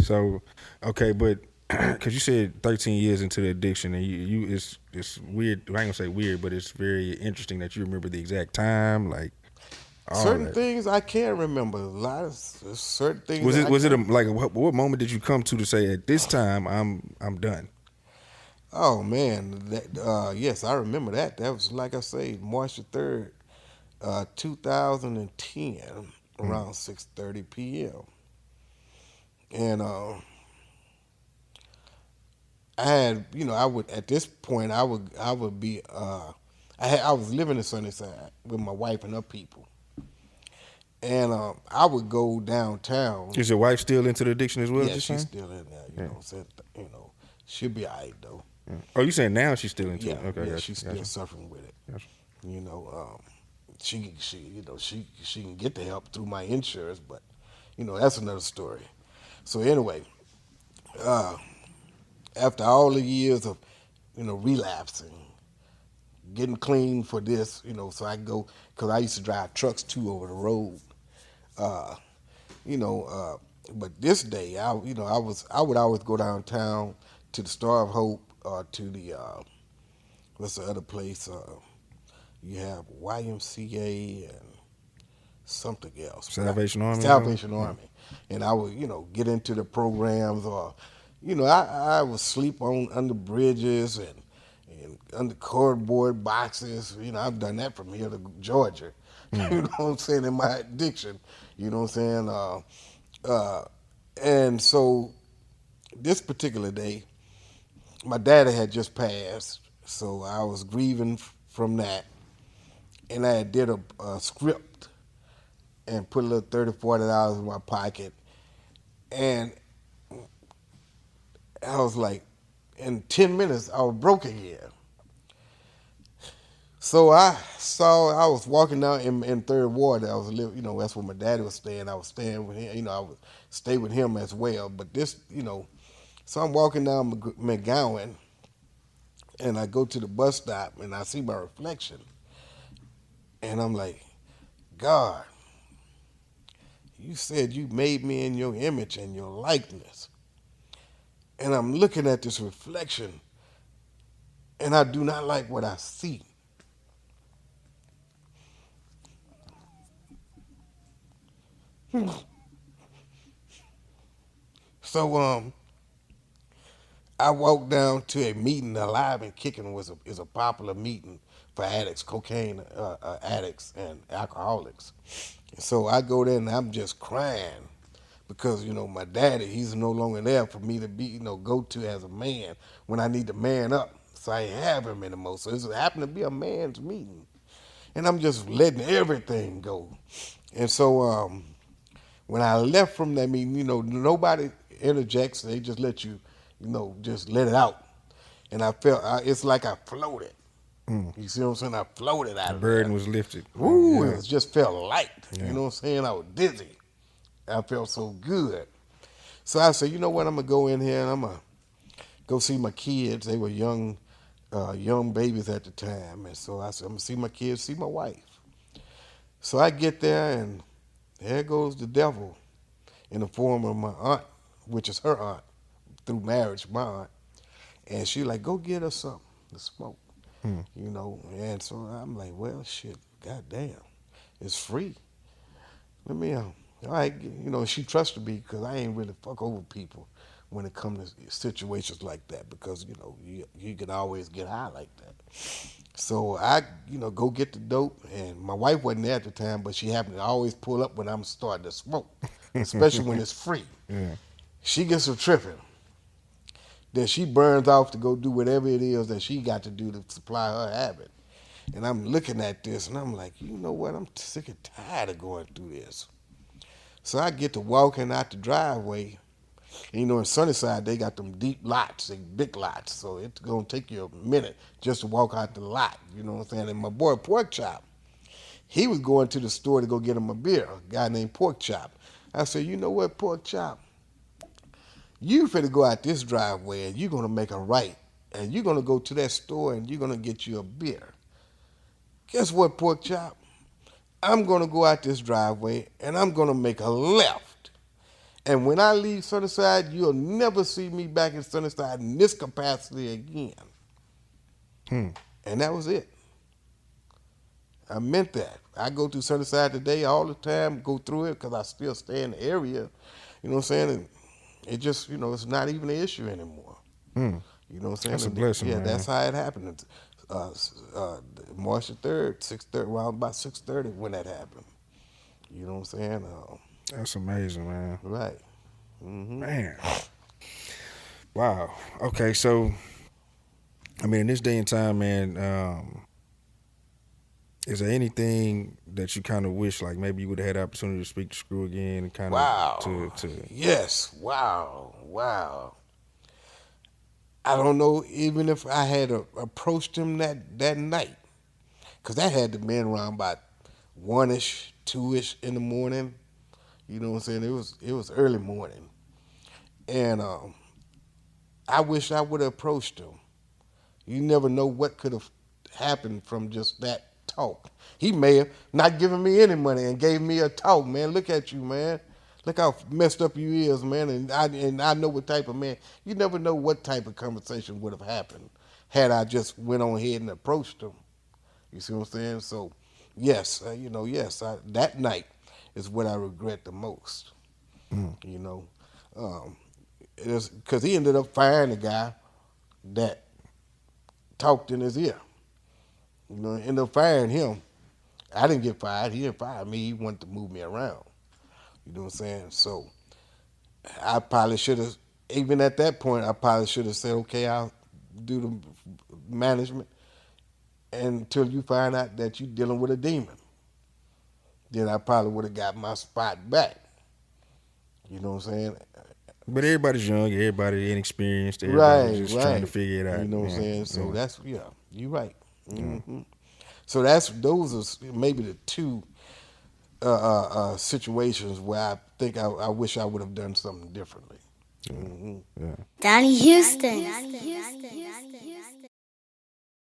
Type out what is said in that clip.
So, okay, but because you said 13 years into the addiction, and it's weird. I ain't gonna say weird, but it's very interesting that you remember the exact time, like all Certain that. things I can't remember. A lot of certain things Was that it I was it a, can't. like what moment did you come to say at this time I'm done? Oh man, yes, I remember that. That was like I say, March the 3rd, 2010, Mm. around 6:30 p.m. And I had, I would at this point I would be I was living in Sunnyside with my wife and her people, and I would go downtown. Is your wife still into the addiction as well? Yeah, Just she's saying. still in there. Yeah. Said, she'll be alright though. Yeah. Oh, you saying now she's still into Yeah, it? Okay, yeah, gotcha, she's still gotcha, suffering with it. gotcha. You know, she she can get the help through my insurance, but that's another story. So anyway, uh, after all the years of relapsing, getting clean for this, so I go because I used to drive trucks too over the road. Uh, you know, but this day I would always go downtown to the Star of Hope or to the what's the other place? You have YMCA and something else, but Salvation Army or something. Salvation Army, and I would get into the programs, or I would sleep on under bridges and under cardboard boxes. I've done that from here to Georgia. Mm. You know what I'm saying? In my addiction, you know what I'm saying? Uh, and so this particular day, my daddy had just passed, so I was grieving from that, and I did a script and put a little $30, $40 in my pocket, and I was like, in 10 minutes I was broke again. So I was walking down in Third Ward. I was living, that's where my daddy was staying. I was staying with him. I would stay with him as well. But this, so I'm walking down McGowan, and I go to the bus stop, and I see my reflection, and I'm like, God, you said you made me in your image and your likeness, and I'm looking at this reflection, and I do not like what I see. So I walked down to a meeting. Alive and Kicking is a popular meeting for addicts, cocaine addicts, and alcoholics. So I go there and I'm just crying because my daddy, he's no longer there for me to be go to as a man when I need to man up. So I ain't have him anymore. So this happened to be a man's meeting, and I'm just letting everything go. And so when I left from that meeting, nobody interjects. They just let you, just let it out. And I felt it's like I floated. Mm. You see what I'm saying? I floated The out of there. burden was lifted. Woo! Yeah, It just felt light. You yeah. know what I'm saying? I was dizzy. I felt so good. So I said, you know what? I'm gonna go in here and I'm gonna go see my kids. They were young babies at the time, and so I said, I'm gonna see my kids, see my wife. So I get there, and there goes the devil in the form of my aunt, which is her aunt through marriage, my aunt. And she like, go get us something to smoke, Mm. And so I'm like, well, shit, goddamn, it's free. Let me, all right, she trusted me because I ain't really fuck over people when it comes to situations like that because you can always get high like that. So I, go get the dope, and my wife wasn't there at the time, but she happened to always pull up when I'm starting to smoke, especially when it's free. Yeah. She gets to tripping. Then she burns off to go do whatever it is that she got to do to supply her habit. And I'm looking at this, and I'm like, you know what? I'm sick and tired of going through this. So I get to walking out the driveway. And, in Sunnyside, they got them deep lots, they big lots. So it's going to take you a minute just to walk out the lot. You know what I'm saying? And my boy Pork Chop, he was going to the store to go get him a beer, a guy named Pork Chop. I said, you know what, Pork Chop? You finna go out this driveway and you're gonna make a right. And you're gonna go to that store and you're gonna get you a beer. Guess what, Pork Chop? I'm gonna go out this driveway and I'm gonna make a left. And when I leave Sunnyside, you'll never see me back in Sunnyside in this capacity again. Hmm. And that was it. I meant that. I go through Sunnyside today all the time, go through it because I still stay in the area. You know what I'm saying? And it just, it's not even an issue anymore. Hmm. You know what I'm That's saying? a And blessing, yeah, man. that's how it happened. Uh, uh, March the 3rd, 6:30, around about 6:30 when that happened. You know what I'm saying? That's amazing, man. Right. Hmm. Man. Wow. Okay, so I mean, in this day and time, man, is there anything that you kind of wish, like maybe you would have had the opportunity to speak to Screw again and kind of Wow. to Yes. Wow. Wow. I don't know even if I had approached him that night, because that had to been around about 1-ish, 2-ish in the morning. You know what I'm saying? It was early morning, and I wish I would have approached him. You never know what could have happened from just that talk. He may have not given me any money and gave me a talk, man. Look at you, man. Look how messed up you is, man. And I know what type of man. You never know what type of conversation would have happened had I just went on ahead and approached him. You see what I'm saying? So, yes, that night is what I regret the most. mm, You know, um, it's because he ended up firing the guy that talked in his ear. Ended up firing him. I didn't get fired. He didn't fire me. He wanted to move me around. You know what I'm saying? So I probably should have, even at that point, I probably should have said, okay, I'll do the management until you find out that you're dealing with a demon. Then I probably would have got my spot back. You know what I'm saying? but everybody's young, everybody inexperienced, everybody Right, just trying to right. figure it You out. know what I'm Yeah, saying? So yeah, that's, yeah, you're right. yeah. Hmm. So those are maybe the two situations where I think I wish I would have done something differently. Yeah. Hmm. Yeah. Donnie Houston.